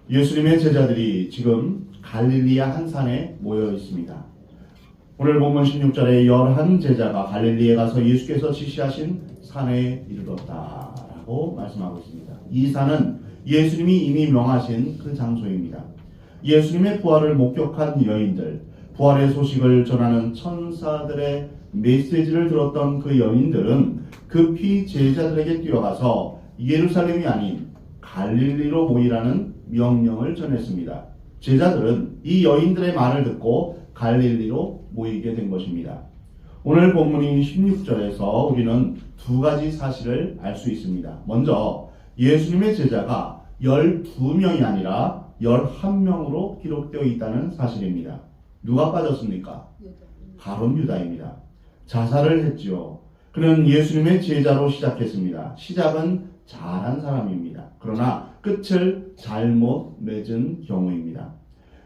예수님의 제자들이 지금 갈릴리아 한 산에 모여 있습니다. 오늘 본문 16절에 11제자가 갈릴리에 가서 예수께서 지시하신 산에 이르렀다라고 말씀하고 있습니다. 이 산은 예수님이 이미 명하신 그 장소입니다. 예수님의 부활을 목격한 여인들, 부활의 소식을 전하는 천사들의 메시지를 들었던 그 여인들은 급히 제자들에게 뛰어가서 예루살렘이 아닌 갈릴리로 모이라는 명령을 전했습니다. 제자들은 이 여인들의 말을 듣고 갈릴리로 모이게 된 것입니다. 오늘 본문인 16절에서 우리는 두 가지 사실을 알 수 있습니다. 먼저 예수님의 제자가 12명이 아니라 11명으로 기록되어 있다는 사실입니다. 누가 빠졌습니까? 가룟 유다입니다. 자살을 했지요. 그는 예수님의 제자로 시작했습니다. 시작은 잘한 사람입니다. 그러나 끝을 잘못 맺은 경우입니다.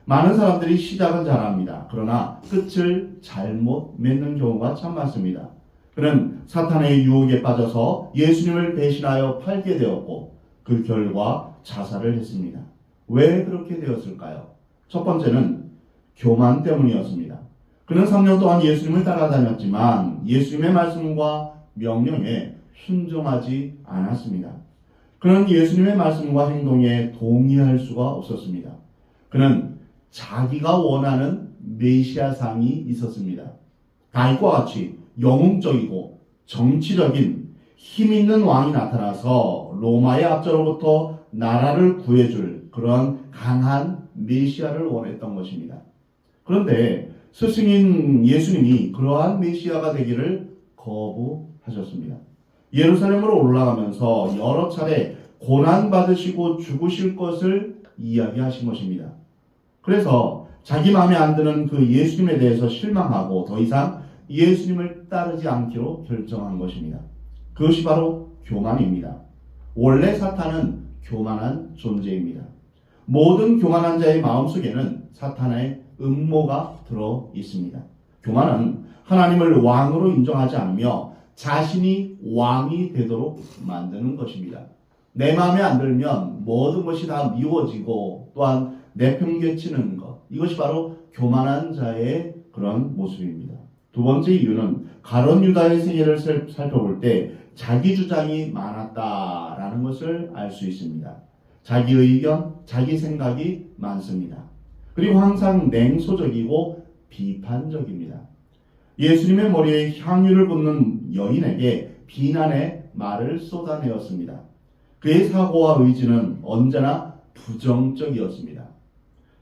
많은 사람들이 시작은 잘합니다. 그러나 끝을 잘못 맺는 경우가 참 많습니다. 그는 사탄의 유혹에 빠져서 예수님을 배신하여 팔게 되었고 그 결과 자살을 했습니다. 왜 그렇게 되었을까요? 첫 번째는 교만 때문이었습니다. 그는 3년 동안 예수님을 따라다녔지만 예수님의 말씀과 명령에 순종하지 않았습니다. 그는 예수님의 말씀과 행동에 동의할 수가 없었습니다. 그는 자기가 원하는 메시아상이 있었습니다. 다윗과 같이 영웅적이고 정치적인 힘 있는 왕이 나타나서 로마의 압제로부터 나라를 구해줄 그런 강한 메시아를 원했던 것입니다. 그런데 스승인 예수님이 그러한 메시아가 되기를 거부하셨습니다. 예루살렘으로 올라가면서 여러 차례 고난받으시고 죽으실 것을 이야기하신 것입니다. 그래서 자기 마음에 안 드는 그 예수님에 대해서 실망하고 더 이상 예수님을 따르지 않기로 결정한 것입니다. 그것이 바로 교만입니다. 원래 사탄은 교만한 존재입니다. 모든 교만한 자의 마음속에는 사탄의 음모가 들어 있습니다. 교만은 하나님을 왕으로 인정하지 않으며 자신이 왕이 되도록 만드는 것입니다. 내 마음에 안 들면 모든 것이 다 미워지고 또한 내팽개치는 것, 이것이 바로 교만한 자의 그런 모습입니다. 두 번째 이유는 가룟 유다의 생애를 살펴볼 때 자기 주장이 많았다라는 것을 알 수 있습니다. 자기 의견, 자기 생각이 많습니다. 그리고 항상 냉소적이고 비판적입니다. 예수님의 머리에 향유를 붓는 여인에게 비난의 말을 쏟아내었습니다. 그의 사고와 의지는 언제나 부정적이었습니다.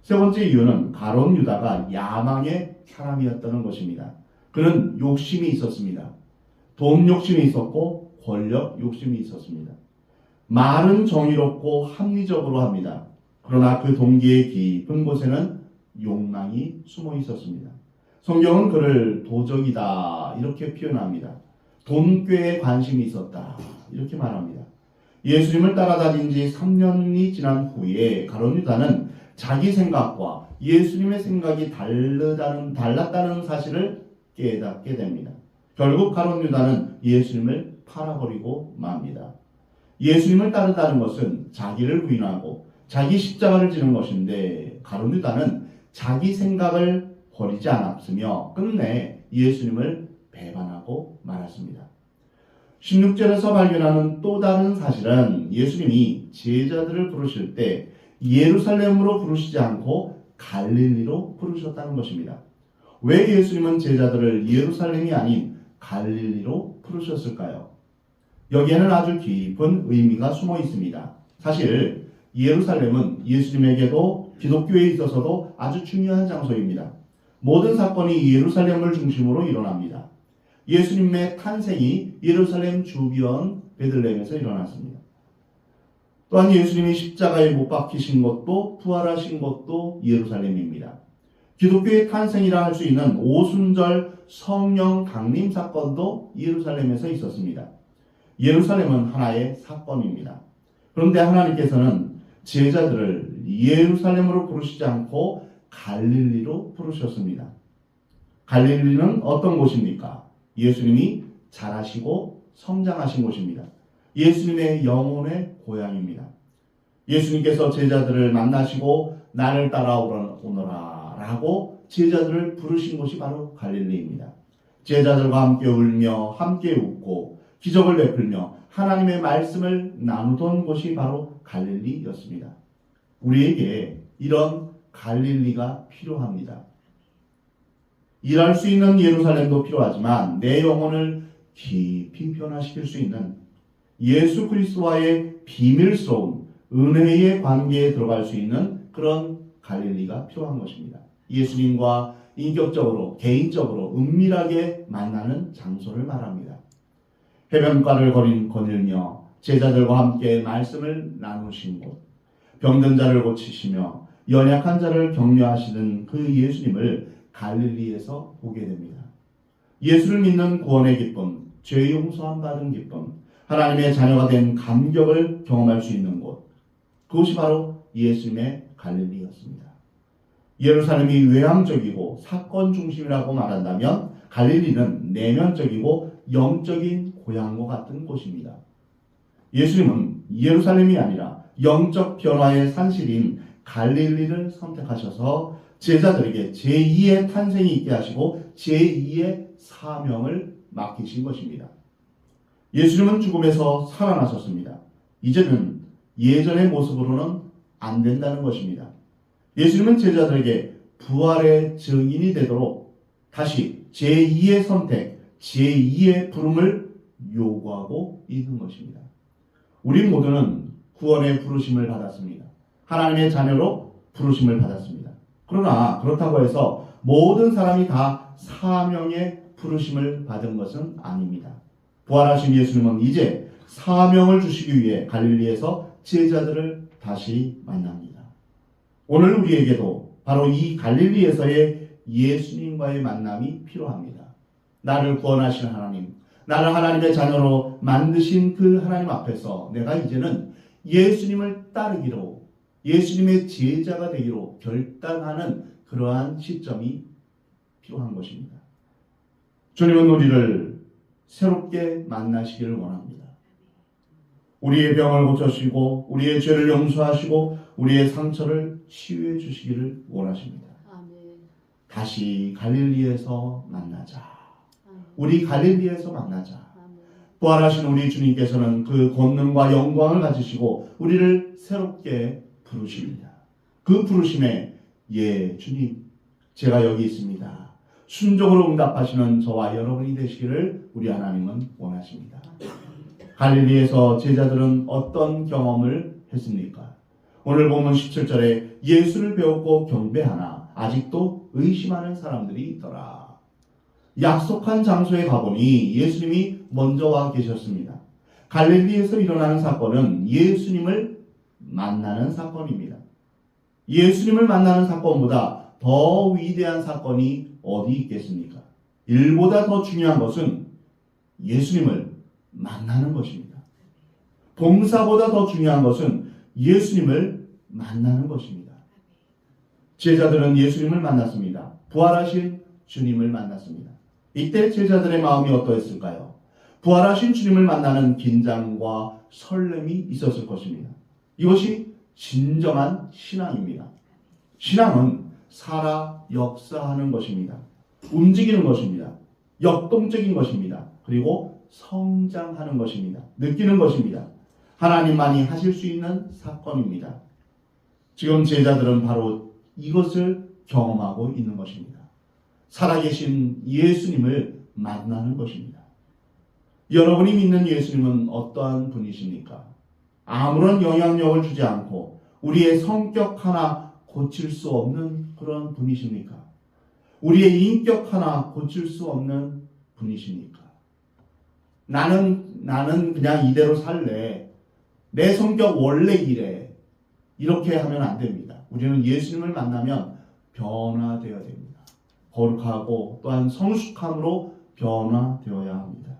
세 번째 이유는 가룟 유다가 야망의 사람이었다는 것입니다. 그는 욕심이 있었습니다. 돈 욕심이 있었고 권력 욕심이 있었습니다. 말은 정의롭고 합리적으로 합니다. 그러나 그 동기의 깊은 곳에는 욕망이 숨어 있었습니다. 성경은 그를 도적이다 이렇게 표현합니다. 돈꾀에 관심이 있었다 이렇게 말합니다. 예수님을 따라다닌 지 3년이 지난 후에 가룟 유다는 자기 생각과 예수님의 생각이 달랐다는 사실을 깨닫게 됩니다. 결국 가룟 유다는 예수님을 팔아버리고 맙니다. 예수님을 따르다는 것은 자기를 부인하고 자기 십자가를 지는 것인데 가룟 유다는 자기 생각을 버리지 않았으며 끝내 예수님을 배반하고 말았습니다. 16절에서 발견하는 또 다른 사실은 예수님이 제자들을 부르실 때 예루살렘으로 부르시지 않고 갈릴리로 부르셨다는 것입니다. 왜 예수님은 제자들을 예루살렘이 아닌 갈릴리로 부르셨을까요? 여기에는 아주 깊은 의미가 숨어 있습니다. 사실 예루살렘은 예수님에게도 기독교에 있어서도 아주 중요한 장소입니다. 모든 사건이 예루살렘을 중심으로 일어납니다. 예수님의 탄생이 예루살렘 주변 베들레헴에서 일어났습니다. 또한 예수님이 십자가에 못 박히신 것도 부활하신 것도 예루살렘입니다. 기독교의 탄생이라 할 수 있는 오순절 성령 강림 사건도 예루살렘에서 있었습니다. 예루살렘은 하나의 사건입니다. 그런데 하나님께서는 제자들을 예루살렘으로 부르시지 않고 갈릴리로 부르셨습니다. 갈릴리는 어떤 곳입니까? 예수님이 자라시고 성장하신 곳입니다. 예수님의 영혼의 고향입니다. 예수님께서 제자들을 만나시고 나를 따라오너라 라고 제자들을 부르신 곳이 바로 갈릴리입니다. 제자들과 함께 울며 함께 웃고 기적을 베풀며 하나님의 말씀을 나누던 곳이 바로 갈릴리였습니다. 우리에게 이런 갈릴리가 필요합니다. 일할 수 있는 예루살렘도 필요하지만 내 영혼을 깊이 변화시킬 수 있는 예수 그리스도와의 비밀스러운 은혜의 관계에 들어갈 수 있는 그런 갈릴리가 필요한 것입니다. 예수님과 인격적으로 개인적으로 은밀하게 만나는 장소를 말합니다. 해변가를 거닐며 제자들과 함께 말씀을 나누신 곳, 병든 자를 고치시며 연약한 자를 격려하시는 그 예수님을 갈릴리에서 보게 됩니다. 예수를 믿는 구원의 기쁨, 죄 용서함 받은 기쁨, 하나님의 자녀가 된 감격을 경험할 수 있는 곳, 그것이 바로 예수님의 갈릴리였습니다. 예루살렘이 외향적이고 사건 중심이라고 말한다면 갈릴리는 내면적이고 영적인 고향과 같은 곳입니다. 예수님은 예루살렘이 아니라 영적 변화의 산실인 갈릴리를 선택하셔서 제자들에게 제2의 탄생이 있게 하시고 제2의 사명을 맡기신 것입니다. 예수님은 죽음에서 살아나셨습니다. 이제는 예전의 모습으로는 안 된다는 것입니다. 예수님은 제자들에게 부활의 증인이 되도록 다시 제2의 선택, 제2의 부름을 요구하고 있는 것입니다. 우리 모두는 구원의 부르심을 받았습니다. 하나님의 자녀로 부르심을 받았습니다. 그러나 그렇다고 해서 모든 사람이 다 사명의 부르심을 받은 것은 아닙니다. 부활하신 예수님은 이제 사명을 주시기 위해 갈릴리에서 제자들을 다시 만납니다. 오늘 우리에게도 바로 이 갈릴리에서의 예수님과의 만남이 필요합니다. 나를 구원하신 하나님, 나를 하나님의 자녀로 만드신 그 하나님 앞에서 내가 이제는 예수님을 따르기로, 예수님의 제자가 되기로 결단하는 그러한 시점이 필요한 것입니다. 주님은 우리를 새롭게 만나시기를 원합니다. 우리의 병을 고쳐주시고 우리의 죄를 용서하시고 우리의 상처를 치유해 주시기를 원하십니다. 아멘. 다시 갈릴리에서 만나자. 아멘. 우리 갈릴리에서 만나자. 아멘. 부활하신 우리 주님께서는 그 권능과 영광을 가지시고 우리를 새롭게 부르십니다. 그 부르심에 예 주님 제가 여기 있습니다. 순종으로 응답하시는 저와 여러분이 되시기를 우리 하나님은 원하십니다. 갈릴리에서 제자들은 어떤 경험을 했습니까? 오늘 보면 17절에 예수를 배웠고 경배하나 아직도 의심하는 사람들이 있더라. 약속한 장소에 가보니 예수님이 먼저 와 계셨습니다. 갈릴리에서 일어나는 사건은 예수님을 만나는 사건입니다. 예수님을 만나는 사건보다 더 위대한 사건이 어디 있겠습니까? 일보다 더 중요한 것은 예수님을 만나는 것입니다. 봉사보다 더 중요한 것은 예수님을 만나는 것입니다. 제자들은 예수님을 만났습니다. 부활하신 주님을 만났습니다. 이때 제자들의 마음이 어떠했을까요? 부활하신 주님을 만나는 긴장과 설렘이 있었을 것입니다. 이것이 진정한 신앙입니다. 신앙은 살아 역사하는 것입니다. 움직이는 것입니다. 역동적인 것입니다. 그리고 성장하는 것입니다. 느끼는 것입니다. 하나님만이 하실 수 있는 사건입니다. 지금 제자들은 바로 이것을 경험하고 있는 것입니다. 살아계신 예수님을 만나는 것입니다. 여러분이 믿는 예수님은 어떠한 분이십니까? 아무런 영향력을 주지 않고 우리의 성격 하나 고칠 수 없는 그런 분이십니까? 우리의 인격 하나 고칠 수 없는 분이십니까? 나는 그냥 이대로 살래. 내 성격 원래 이래. 이렇게 하면 안 됩니다. 우리는 예수님을 만나면 변화되어야 됩니다. 거룩하고 또한 성숙함으로 변화되어야 합니다.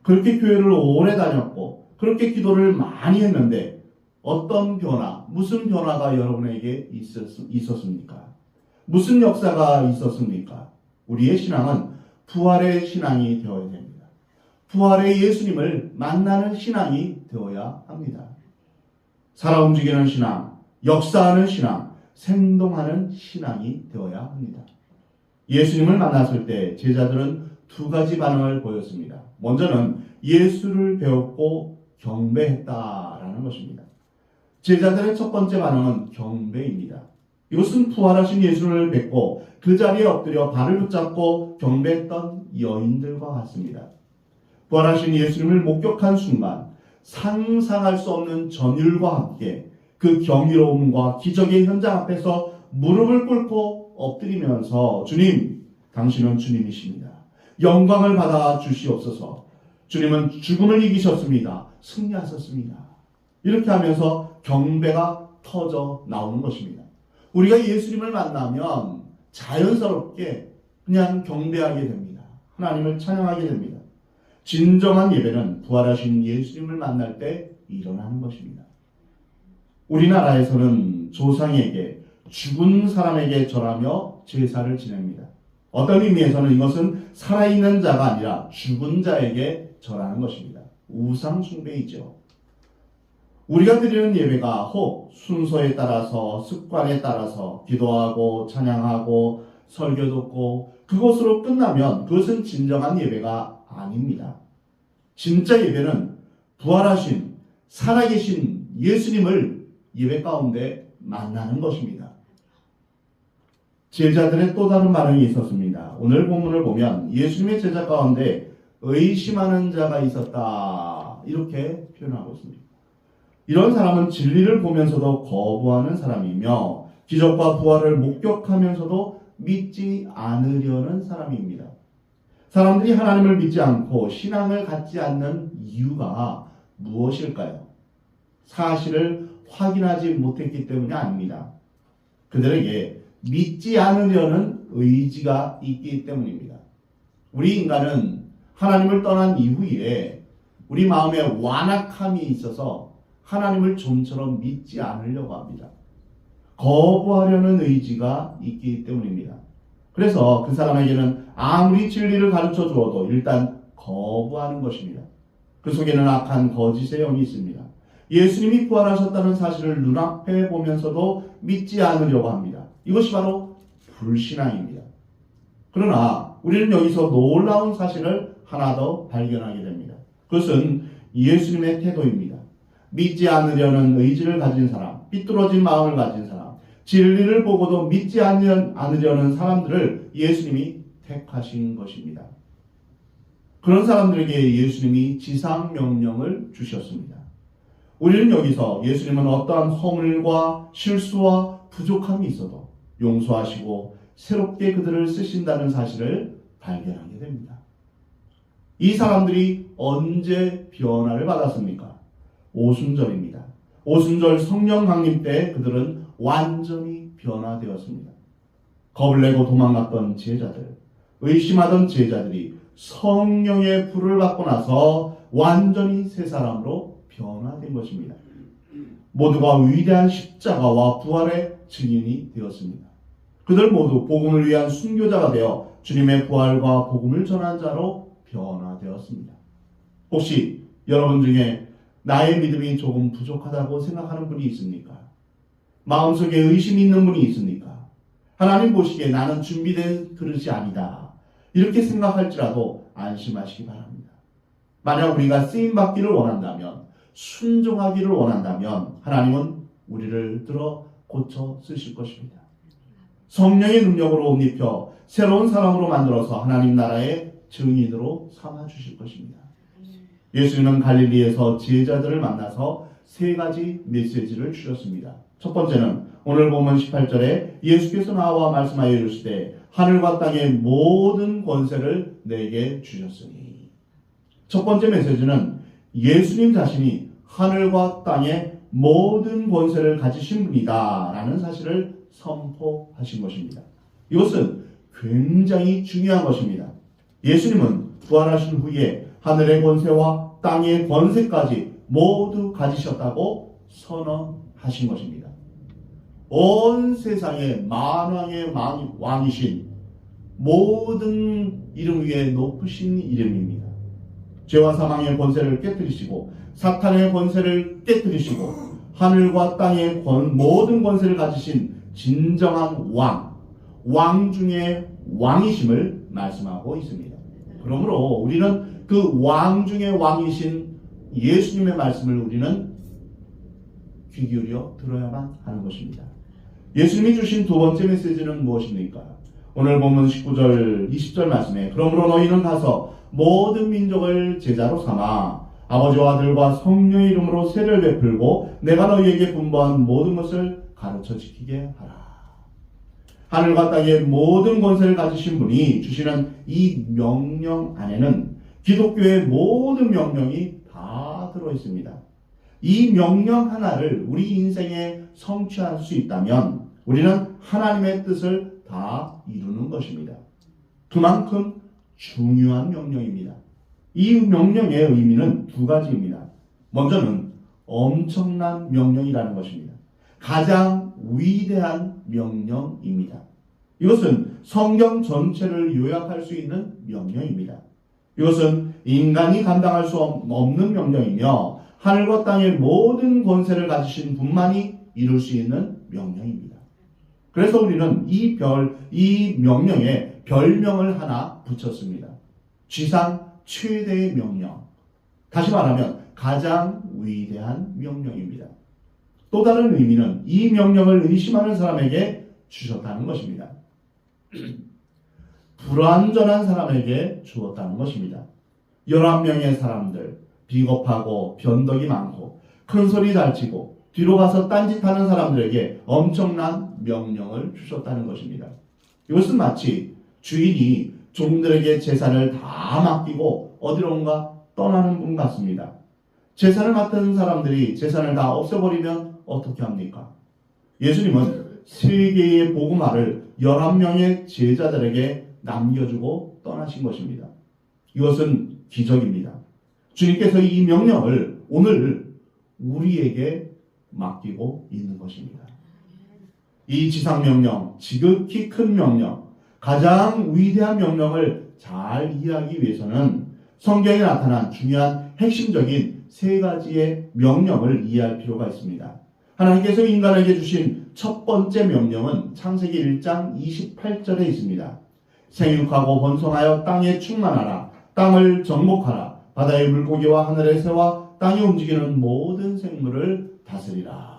그렇게 교회를 오래 다녔고 그렇게 기도를 많이 했는데 어떤 변화, 무슨 변화가 여러분에게 있었습니까? 무슨 역사가 있었습니까? 우리의 신앙은 부활의 신앙이 되어야 됩니다. 부활의 예수님을 만나는 신앙이 되어야 합니다. 살아 움직이는 신앙, 역사하는 신앙, 생동하는 신앙이 되어야 합니다. 예수님을 만났을 때 제자들은 두 가지 반응을 보였습니다. 먼저는 예수를 배웠고 경배했다라는 것입니다. 제자들의 첫 번째 반응은 경배입니다. 이것은 부활하신 예수를 뵙고 그 자리에 엎드려 발을 붙잡고 경배했던 여인들과 같습니다. 부활하신 예수님을 목격한 순간 상상할 수 없는 전율과 함께 그 경이로움과 기적의 현장 앞에서 무릎을 꿇고 엎드리면서 주님, 당신은 주님이십니다. 영광을 받아 주시옵소서. 주님은 죽음을 이기셨습니다. 승리하셨습니다. 이렇게 하면서 경배가 터져 나오는 것입니다. 우리가 예수님을 만나면 자연스럽게 그냥 경배하게 됩니다. 하나님을 찬양하게 됩니다. 진정한 예배는 부활하신 예수님을 만날 때 일어나는 것입니다. 우리나라에서는 조상에게 죽은 사람에게 절하며 제사를 지냅니다. 어떤 의미에서는 이것은 살아있는 자가 아니라 죽은 자에게 절하는 것입니다. 우상 숭배이죠. 우리가 드리는 예배가 혹 순서에 따라서 습관에 따라서 기도하고 찬양하고 설교 듣고 그것으로 끝나면 그것은 진정한 예배가 아닙니다. 진짜 예배는 부활하신 살아계신 예수님을 예배 가운데 만나는 것입니다. 제자들의 또 다른 반응이 있었습니다. 오늘 본문을 보면 예수님의 제자 가운데 의심하는 자가 있었다 이렇게 표현하고 있습니다. 이런 사람은 진리를 보면서도 거부하는 사람이며 기적과 부활을 목격하면서도 믿지 않으려는 사람입니다. 사람들이 하나님을 믿지 않고 신앙을 갖지 않는 이유가 무엇일까요? 사실을 확인하지 못했기 때문이 아닙니다. 그들에게 믿지 않으려는 의지가 있기 때문입니다. 우리 인간은 하나님을 떠난 이후에 우리 마음에 완악함이 있어서 하나님을 좀처럼 믿지 않으려고 합니다. 거부하려는 의지가 있기 때문입니다. 그래서 그 사람에게는 아무리 진리를 가르쳐 주어도 일단 거부하는 것입니다. 그 속에는 악한 거짓의 영이 있습니다. 예수님이 부활하셨다는 사실을 눈앞에 보면서도 믿지 않으려고 합니다. 이것이 바로 불신앙입니다. 그러나 우리는 여기서 놀라운 사실을 하나 더 발견하게 됩니다. 그것은 예수님의 태도입니다. 믿지 않으려는 의지를 가진 사람, 삐뚤어진 마음을 가진 사람, 진리를 보고도 믿지 않으려는 사람들을 예수님이 택하신 것입니다. 그런 사람들에게 예수님이 지상명령을 주셨습니다. 우리는 여기서 예수님은 어떠한 허물과 실수와 부족함이 있어도 용서하시고 새롭게 그들을 쓰신다는 사실을 발견하게 됩니다. 이 사람들이 언제 변화를 받았습니까? 오순절입니다. 오순절 성령 강림 때 그들은 완전히 변화되었습니다. 겁을 내고 도망갔던 제자들, 의심하던 제자들이 성령의 불을 받고 나서 완전히 새 사람으로 변화된 것입니다. 모두가 위대한 십자가와 부활의 증인이 되었습니다. 그들 모두 복음을 위한 순교자가 되어 주님의 부활과 복음을 전한 자로 변화되었습니다. 혹시 여러분 중에 나의 믿음이 조금 부족하다고 생각하는 분이 있습니까? 마음속에 의심이 있는 분이 있습니까? 하나님 보시기에 나는 준비된 그릇이 아니다. 이렇게 생각할지라도 안심하시기 바랍니다. 만약 우리가 쓰임받기를 원한다면, 순종하기를 원한다면 하나님은 우리를 들어 고쳐 쓰실 것입니다. 성령의 능력으로 옷 입혀 새로운 사람으로 만들어서 하나님 나라의 증인으로 삼아 주실 것입니다. 예수님은 갈릴리에서 제자들을 만나서 세 가지 메시지를 주셨습니다. 첫 번째는 오늘 본문 18절에 예수께서 나와 말씀하여 이르시되 하늘과 땅의 모든 권세를 내게 주셨으니. 첫 번째 메시지는 예수님 자신이 하늘과 땅의 모든 권세를 가지신 분이다 라는 사실을 선포하신 것입니다. 이것은 굉장히 중요한 것입니다. 예수님은 부활하신 후에 하늘의 권세와 땅의 권세까지 모두 가지셨다고 선언하신 것입니다. 온 세상의 만왕의 왕이신 모든 이름 위에 높으신 이름입니다. 죄와 사망의 권세를 깨뜨리시고 사탄의 권세를 깨뜨리시고 하늘과 땅의 모든 권세를 가지신 진정한 왕 중에 왕이심을 말씀하고 있습니다. 그러므로 우리는 그 왕 중에 왕이신 예수님의 말씀을 우리는 귀 기울여 들어야만 하는 것입니다. 예수님이 주신 두 번째 메시지는 무엇입니까? 오늘 본문 19절, 20절 말씀에 그러므로 너희는 가서 모든 민족을 제자로 삼아 아버지와 아들과 성령의 이름으로 세례를 베풀고 내가 너희에게 분부한 모든 것을 가르쳐 지키게 하라. 하늘과 땅의 모든 권세를 가지신 분이 주시는 이 명령 안에는 기독교의 모든 명령이 다 들어있습니다. 이 명령 하나를 우리 인생에 성취할 수 있다면 우리는 하나님의 뜻을 다 이루는 것입니다. 그만큼 중요한 명령입니다. 이 명령의 의미는 두 가지입니다. 먼저는 엄청난 명령이라는 것입니다. 가장 위대한 명령입니다. 이것은 성경 전체를 요약할 수 있는 명령입니다. 이것은 인간이 감당할 수 없는 명령이며 하늘과 땅의 모든 권세를 가지신 분만이 이룰 수 있는 명령입니다. 그래서 우리는 이 명령에 별명을 하나 붙였습니다. 지상 최대의 명령. 다시 말하면 가장 위대한 명령입니다. 또 다른 의미는 이 명령을 의심하는 사람에게 주셨다는 것입니다. 불완전한 사람에게 주었다는 것입니다. 11명의 사람들, 비겁하고 변덕이 많고 큰소리 잘 치고 뒤로 가서 딴짓하는 사람들에게 엄청난 명령을 주셨다는 것입니다. 이것은 마치 주인이 종들에게 재산을 다 맡기고 어디론가 떠나는 분 같습니다. 재산을 맡은 사람들이 재산을 다 없애버리면 어떻게 합니까? 예수님은 세계의 복음화를 11명의 제자들에게 남겨주고 떠나신 것입니다. 이것은 기적입니다. 주님께서 이 명령을 오늘 우리에게 맡기고 있는 것입니다. 이 지상명령, 지극히 큰 명령, 가장 위대한 명령을 잘 이해하기 위해서는 성경에 나타난 중요한 핵심적인 세 가지의 명령을 이해할 필요가 있습니다. 하나님께서 인간에게 주신 첫 번째 명령은 창세기 1장 28절에 있습니다. 생육하고 번성하여 땅에 충만하라. 땅을 정복하라. 바다의 물고기와 하늘의 새와 땅에 움직이는 모든 생물을 다스리라.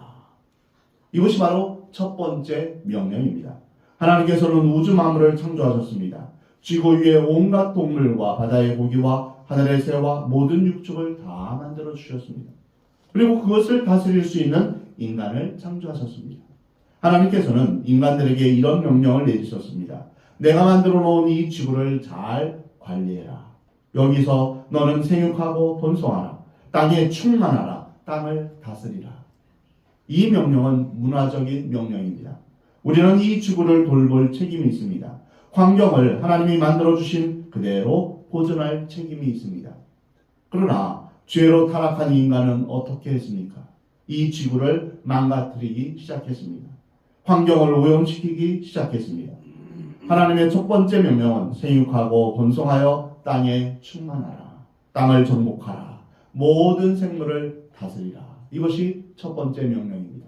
이것이 바로 첫 번째 명령입니다. 하나님께서는 우주 만물을 창조하셨습니다. 지구 위의 온갖 동물과 바다의 고기와 하늘의 새와 모든 육축을 다 만들어 주셨습니다. 그리고 그것을 다스릴 수 있는 인간을 창조하셨습니다. 하나님께서는 인간들에게 이런 명령을 내주셨습니다. 내가 만들어 놓은 이 지구를 잘 관리해라. 여기서 너는 생육하고 번성하라. 땅에 충만하라. 땅을 다스리라. 이 명령은 문화적인 명령입니다. 우리는 이 지구를 돌볼 책임이 있습니다. 환경을 하나님이 만들어주신 그대로 보존할 책임이 있습니다. 그러나 죄로 타락한 인간은 어떻게 했습니까? 이 지구를 망가뜨리기 시작했습니다. 환경을 오염시키기 시작했습니다. 하나님의 첫 번째 명령은 생육하고 번성하여 땅에 충만하라. 땅을 정복하라. 모든 생물을 다스리라. 이것이 첫 번째 명령입니다.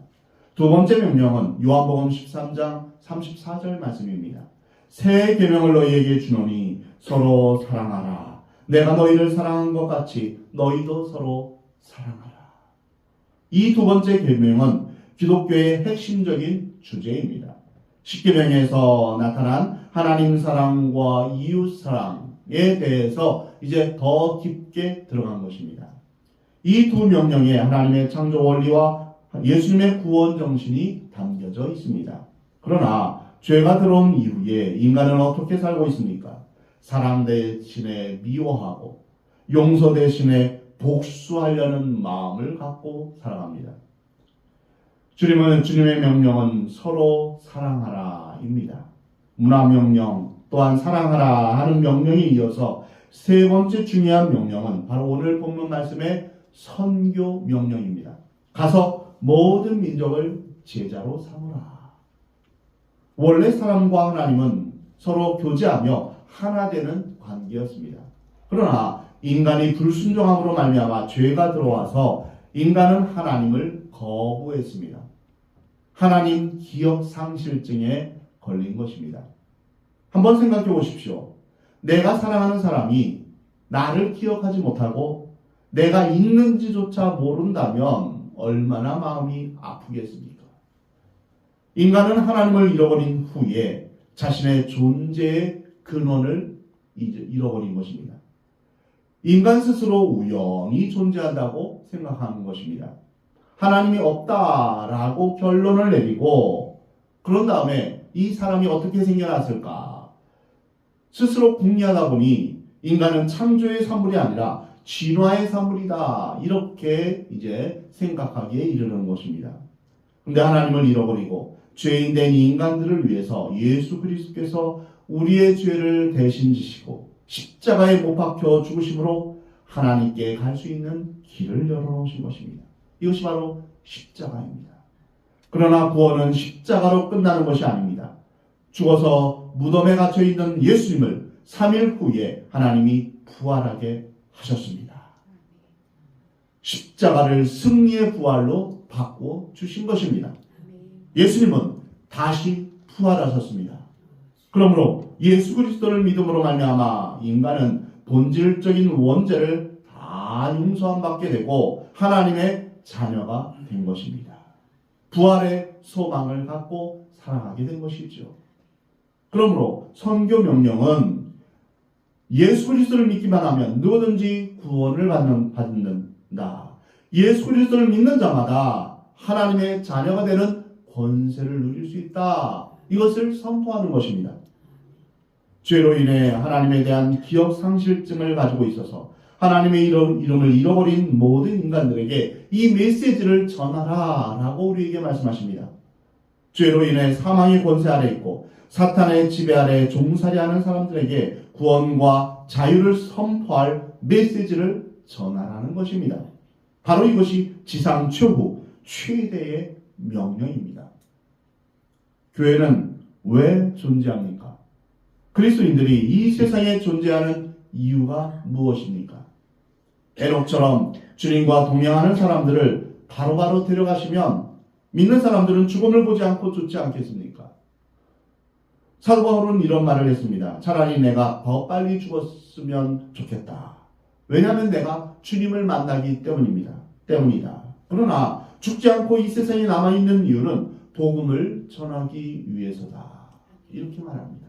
두 번째 명령은 요한복음 13장 34절 말씀입니다. 새 계명을 너희에게 주노니 서로 사랑하라. 내가 너희를 사랑한 것 같이 너희도 서로 사랑하라. 이 두 번째 계명은 기독교의 핵심적인 주제입니다. 십계명에서 나타난 하나님 사랑과 이웃 사랑에 대해서 이제 더 깊게 들어간 것입니다. 이 두 명령에 하나님의 창조 원리와 예수님의 구원 정신이 담겨져 있습니다. 그러나 죄가 들어온 이후에 인간은 어떻게 살고 있습니까? 사랑 대신에 미워하고 용서 대신에 복수하려는 마음을 갖고 살아갑니다. 주님의 명령은 서로 사랑하라입니다. 문화명령 또한 사랑하라 하는 명령에 이어서 세 번째 중요한 명령은 바로 오늘 본문 말씀의 선교 명령입니다. 가서 모든 민족을 제자로 삼으라. 원래 사람과 하나님은 서로 교제하며 하나 되는 관계였습니다. 그러나 인간이 불순종함으로 말미암아 죄가 들어와서 인간은 하나님을 거부했습니다. 하나님 기억 상실증에 걸린 것입니다. 한번 생각해 보십시오. 내가 사랑하는 사람이 나를 기억하지 못하고 내가 있는지조차 모른다면 얼마나 마음이 아프겠습니까? 인간은 하나님을 잃어버린 후에 자신의 존재의 근원을 잃어버린 것입니다. 인간 스스로 우연히 존재한다고 생각하는 것입니다. 하나님이 없다라고 결론을 내리고 그런 다음에 이 사람이 어떻게 생겨났을까? 스스로 궁리하다 보니 인간은 창조의 산물이 아니라 진화의 산물이다. 이렇게 이제 생각하기에 이르는 것입니다. 그런데 하나님을 잃어버리고 죄인 된 인간들을 위해서 예수 그리스도께서 우리의 죄를 대신 지시고 십자가에 못 박혀 죽으심으로 하나님께 갈 수 있는 길을 열어놓으신 것입니다. 이것이 바로 십자가입니다. 그러나 구원은 십자가로 끝나는 것이 아닙니다. 죽어서 무덤에 갇혀있는 예수님을 3일 후에 하나님이 부활하게 하셨습니다. 십자가를 승리의 부활로 바꿔 주신 것입니다. 예수님은 다시 부활하셨습니다. 그러므로 예수 그리스도를 믿음으로 말미암아 인간은 본질적인 원죄를 다 용서함 받게 되고 하나님의 자녀가 된 것입니다. 부활의 소망을 갖고 살아가게 된 것이죠. 그러므로 선교 명령은 예수 그리스도를 믿기만 하면 누구든지 구원을 받는다. 예수 그리스도를 믿는 자마다 하나님의 자녀가 되는 권세를 누릴 수 있다. 이것을 선포하는 것입니다. 죄로 인해 하나님에 대한 기억 상실증을 가지고 있어서 하나님의 이름을 잃어버린 모든 인간들에게 이 메시지를 전하라 라고 우리에게 말씀하십니다. 죄로 인해 사망의 권세 아래 있고 사탄의 지배 아래 종살이하는 사람들에게 구원과 자유를 선포할 메시지를 전하라는 것입니다. 바로 이것이 지상 최후 최대의 명령입니다. 교회는 왜 존재합니까? 그리스도인들이 이 세상에 존재하는 이유가 무엇입니까? 에녹처럼 주님과 동행하는 사람들을 바로바로 데려가시면 믿는 사람들은 죽음을 보지 않고 죽지 않겠습니까? 사도 바울은 이런 말을 했습니다. 차라리 내가 더 빨리 죽었으면 좋겠다. 왜냐하면 내가 주님을 만나기 때문이다. 그러나 죽지 않고 이 세상에 남아있는 이유는 복음을 전하기 위해서다. 이렇게 말합니다.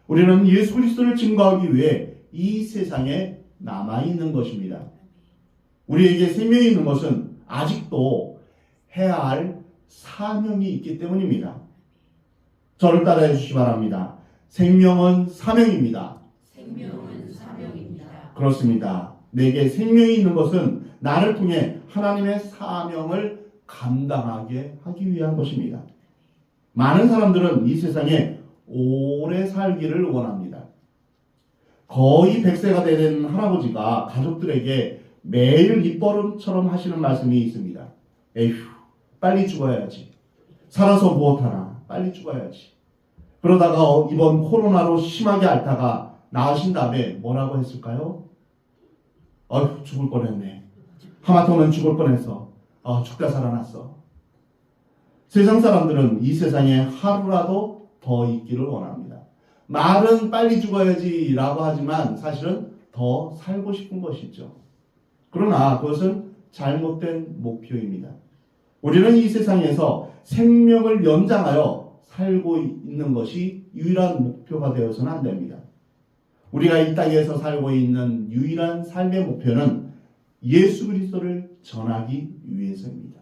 우리는 예수 그리스도를 증거하기 위해 이 세상에 남아있는 것입니다. 우리에게 생명이 있는 것은 아직도 해야 할 사명이 있기 때문입니다. 저를 따라해 주시기 바랍니다. 생명은 사명입니다. 생명은 사명입니다. 그렇습니다. 내게 생명이 있는 것은 나를 통해 하나님의 사명을 감당하게 하기 위한 것입니다. 많은 사람들은 이 세상에 오래 살기를 원합니다. 거의 100세가 된 할아버지가 가족들에게 매일 입버릇처럼 하시는 말씀이 있습니다. 에휴, 빨리 죽어야지. 살아서 무엇하나, 빨리 죽어야지. 그러다가 이번 코로나로 심하게 앓다가 나으신 다음에 뭐라고 했을까요? 어휴, 죽을 뻔했네. 하마터면 죽을 뻔했어. 죽다 살아났어. 세상 사람들은 이 세상에 하루라도 더 있기를 원합니다. 말은 빨리 죽어야지 라고 하지만 사실은 더 살고 싶은 것이죠. 그러나 그것은 잘못된 목표입니다. 우리는 이 세상에서 생명을 연장하여 살고 있는 것이 유일한 목표가 되어서는 안 됩니다. 우리가 이 땅에서 살고 있는 유일한 삶의 목표는 예수 그리스도를 전하기 위해서입니다.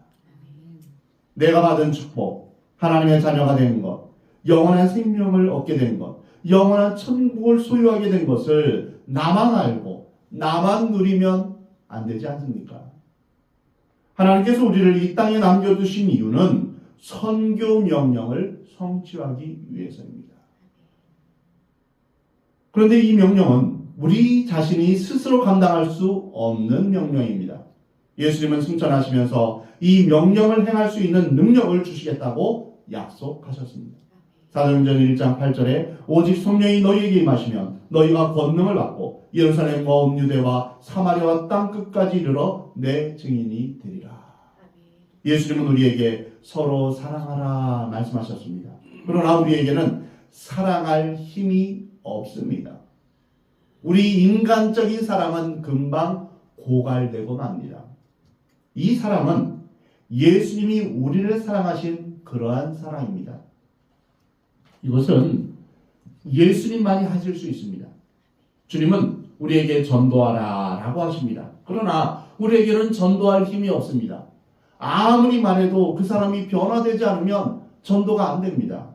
내가 받은 축복, 하나님의 자녀가 된 것, 영원한 생명을 얻게 된 것, 영원한 천국을 소유하게 된 것을 나만 알고 나만 누리면 안 되지 않습니까? 하나님께서 우리를 이 땅에 남겨두신 이유는 선교 명령을 성취하기 위해서입니다. 그런데 이 명령은 우리 자신이 스스로 감당할 수 없는 명령입니다. 예수님은 승천하시면서 이 명령을 행할 수 있는 능력을 주시겠다고 약속하셨습니다. 사도행전 1장 8절에 오직 성령이 너희에게 임하시면 너희가 권능을 받고 예루살렘과 온 유대와 사마리아와 땅끝까지 이르러 내 증인이 되리라. 예수님은 우리에게 서로 사랑하라 말씀하셨습니다. 그러나 우리에게는 사랑할 힘이 없습니다. 우리 인간적인 사랑은 금방 고갈되고 맙니다. 이 사랑은 예수님이 우리를 사랑하신 그러한 사랑입니다. 이것은 예수님만이 하실 수 있습니다. 주님은 우리에게 전도하라 라고 하십니다. 그러나 우리에게는 전도할 힘이 없습니다. 아무리 말해도 그 사람이 변화되지 않으면 전도가 안 됩니다.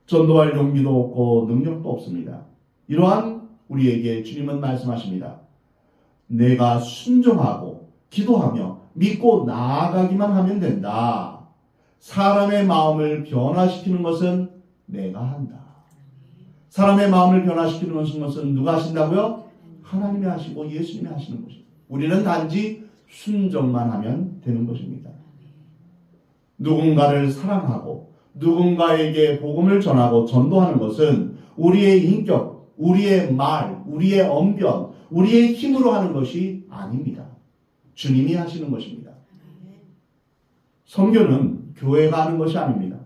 전도할 용기도 없고 능력도 없습니다. 이러한 우리에게 주님은 말씀하십니다. 내가 순종하고 기도하며 믿고 나아가기만 하면 된다. 사람의 마음을 변화시키는 것은 내가 한다. 사람의 마음을 변화시키는 것은 누가 하신다고요? 하나님이 하시고 예수님이 하시는 것입니다. 우리는 단지 순종만 하면 되는 것입니다. 누군가를 사랑하고 누군가에게 복음을 전하고 전도하는 것은 우리의 인격, 우리의 말, 우리의 언변, 우리의 힘으로 하는 것이 아닙니다. 주님이 하시는 것입니다. 선교는 교회가 하는 것이 아닙니다.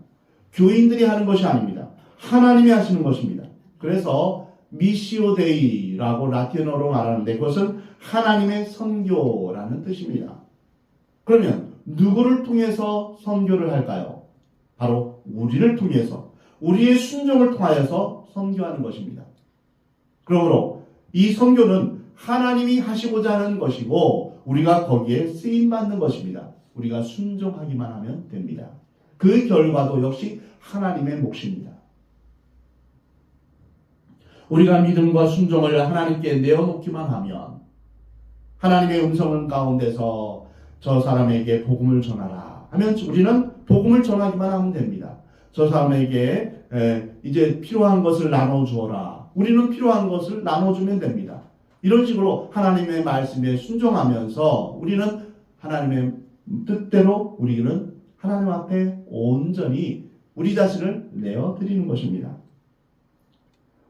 교인들이 하는 것이 아닙니다. 하나님이 하시는 것입니다. 그래서 미시오 데이라고 라틴어로 말하는데 그것은 하나님의 선교라는 뜻입니다. 그러면 누구를 통해서 선교를 할까요? 바로 우리를 통해서, 우리의 순종을 통하여서 선교하는 것입니다. 그러므로 이 선교는 하나님이 하시고자 하는 것이고 우리가 거기에 쓰임받는 것입니다. 우리가 순종하기만 하면 됩니다. 그 결과도 역시 하나님의 몫입니다. 우리가 믿음과 순종을 하나님께 내어놓기만 하면 하나님의 음성 가운데서 저 사람에게 복음을 전하라 하면 우리는 복음을 전하기만 하면 됩니다. 저 사람에게 이제 필요한 것을 나눠주어라. 우리는 필요한 것을 나눠주면 됩니다. 이런 식으로 하나님의 말씀에 순종하면서 우리는 하나님의 뜻대로 우리는 하나님 앞에 온전히 우리 자신을 내어드리는 것입니다.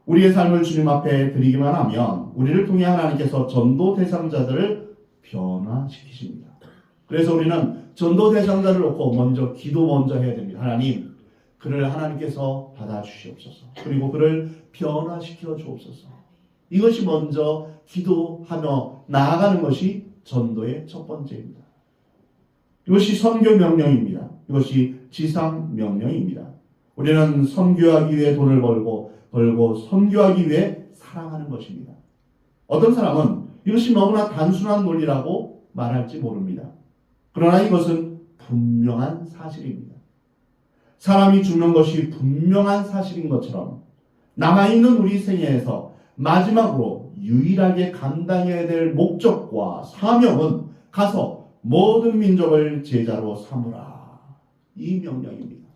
우리의 삶을 주님 앞에 드리기만 하면 우리를 통해 하나님께서 전도 대상자들을 변화시키십니다. 그래서 우리는 전도 대상자를 놓고 먼저 기도 먼저 해야 됩니다. 하나님, 그를 하나님께서 받아주시옵소서. 그리고 그를 변화시켜 주옵소서. 이것이 먼저 기도하며 나아가는 것이 전도의 첫 번째입니다. 이것이 선교 명령입니다. 이것이 지상 명령입니다. 우리는 선교하기 위해 돈을 벌고 선교하기 위해 사랑하는 것입니다. 어떤 사람은 이것이 너무나 단순한 논리라고 말할지 모릅니다. 그러나 이것은 분명한 사실입니다. 사람이 죽는 것이 분명한 사실인 것처럼 남아있는 우리 생애에서 마지막으로 유일하게 감당해야 될 목적과 사명은 가서 모든 민족을 제자로 삼으라. 이 명령입니다.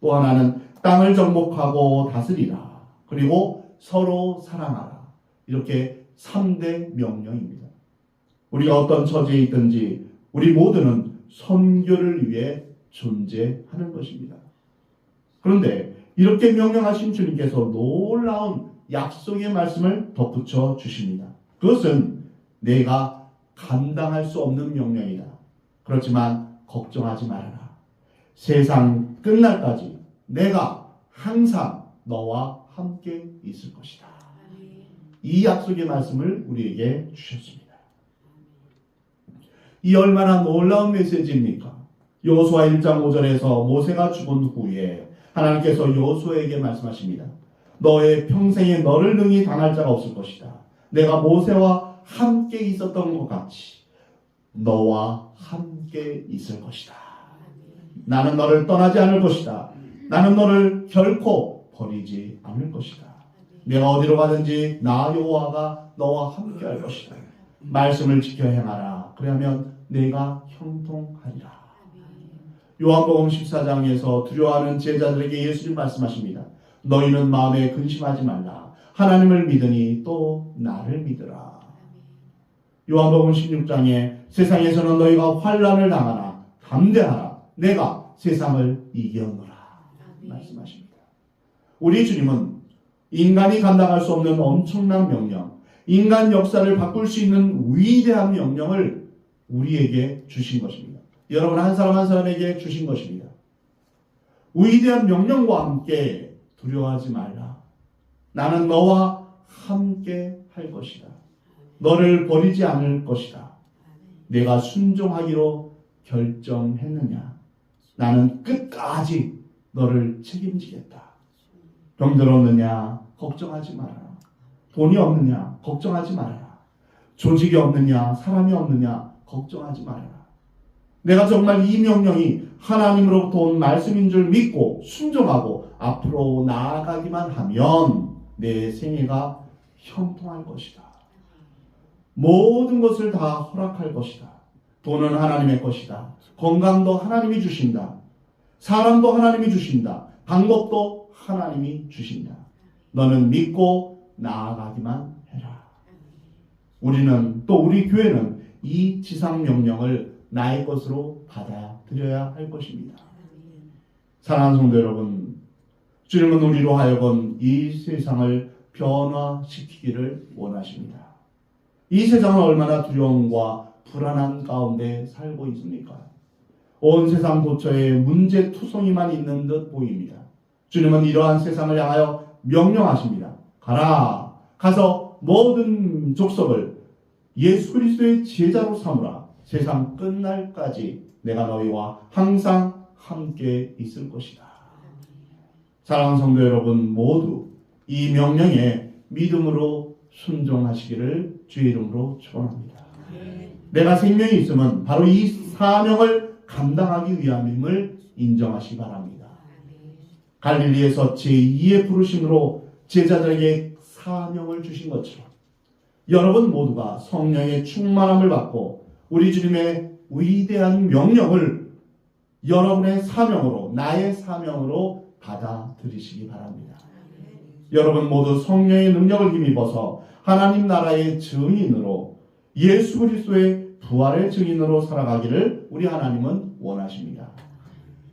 또 하나는 땅을 정복하고 다스리라. 그리고 서로 사랑하라. 이렇게 3대 명령입니다. 우리가 어떤 처지에 있든지 우리 모두는 선교를 위해 존재하는 것입니다. 그런데 이렇게 명령하신 주님께서 놀라운 약속의 말씀을 덧붙여 주십니다. 그것은 내가 감당할 수 없는 명령이다. 그렇지만 걱정하지 말아라. 세상 끝날까지 내가 항상 너와 함께 있을 것이다. 이 약속의 말씀을 우리에게 주셨습니다. 이 얼마나 놀라운 메시지입니까? 여호수아 1장 5절에서 모세가 죽은 후에 하나님께서 여호수아에게 말씀하십니다. 너의 평생에 너를 능히 당할 자가 없을 것이다. 내가 모세와 함께 있었던 것 같이 너와 함께 있을 것이다. 나는 너를 떠나지 않을 것이다. 나는 너를 결코 버리지 않을 것이다. 내가 어디로 가든지 나 여호와가 너와 함께 할 것이다. 말씀을 지켜 행하라. 그러면 내가 형통하리라. 요한복음 14장에서 두려워하는 제자들에게 예수님 말씀하십니다. 너희는 마음에 근심하지 말라. 하나님을 믿으니 또 나를 믿으라. 요한복음 16장에 세상에서는 너희가 환난을 당하나 담대하라. 내가 세상을 이겨노라. 말씀하십니다. 우리 주님은 인간이 감당할 수 없는 엄청난 명령, 인간 역사를 바꿀 수 있는 위대한 명령을 우리에게 주신 것입니다. 여러분 한 사람 한 사람에게 주신 것입니다. 위대한 명령과 함께 두려워하지 말라. 나는 너와 함께 할 것이다. 너를 버리지 않을 것이다. 내가 순종하기로 결정했느냐? 나는 끝까지 너를 책임지겠다. 병들었느냐? 걱정하지 말아라. 돈이 없느냐? 걱정하지 말아라. 조직이 없느냐? 사람이 없느냐? 걱정하지 말아라. 내가 정말 이 명령이 하나님으로부터 온 말씀인 줄 믿고 순종하고 앞으로 나아가기만 하면 내 생애가 형통할 것이다. 모든 것을 다 허락할 것이다. 돈은 하나님의 것이다. 건강도 하나님이 주신다. 사람도 하나님이 주신다. 방법도 하나님이 주신다. 너는 믿고 나아가기만 해라. 우리는 또 우리 교회는 이 지상 명령을 나의 것으로 받아들여야 할 것입니다. 사랑하는 성도 여러분, 주님은 우리로 하여금 이 세상을 변화시키기를 원하십니다. 이 세상은 얼마나 두려움과 불안한 가운데 살고 있습니까? 온 세상 도처에 문제투성이만 있는 듯 보입니다. 주님은 이러한 세상을 향하여 명령하십니다. 가라! 가서 모든 족속을 예수 그리스도의 제자로 삼으라. 세상 끝날까지 내가 너희와 항상 함께 있을 것이다. 사랑하는 성도 여러분 모두 이 명령에 믿음으로 순종하시기를 주의 이름으로 축원합니다. 내가 생명이 있으면 바로 이 사명을 감당하기 위함임을 인정하시기 바랍니다. 갈릴리에서 제2의 부르심으로 제자들에게 사명을 주신 것처럼 여러분 모두가 성령의 충만함을 받고 우리 주님의 위대한 명령을 여러분의 사명으로, 나의 사명으로 받아들이시기 바랍니다. 여러분 모두 성령의 능력을 힘입어서 하나님 나라의 증인으로 예수 그리스도의 부활의 증인으로 살아가기를 우리 하나님은 원하십니다.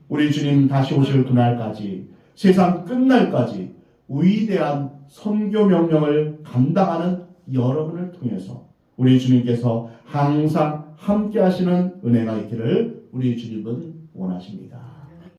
우리 주님 다시 오실 그날까지, 세상 끝날까지 위대한 선교 명령을 감당하는 여러분을 통해서 우리 주님께서 항상 함께 하시는 은혜가 있기를 우리 주님은 원하십니다.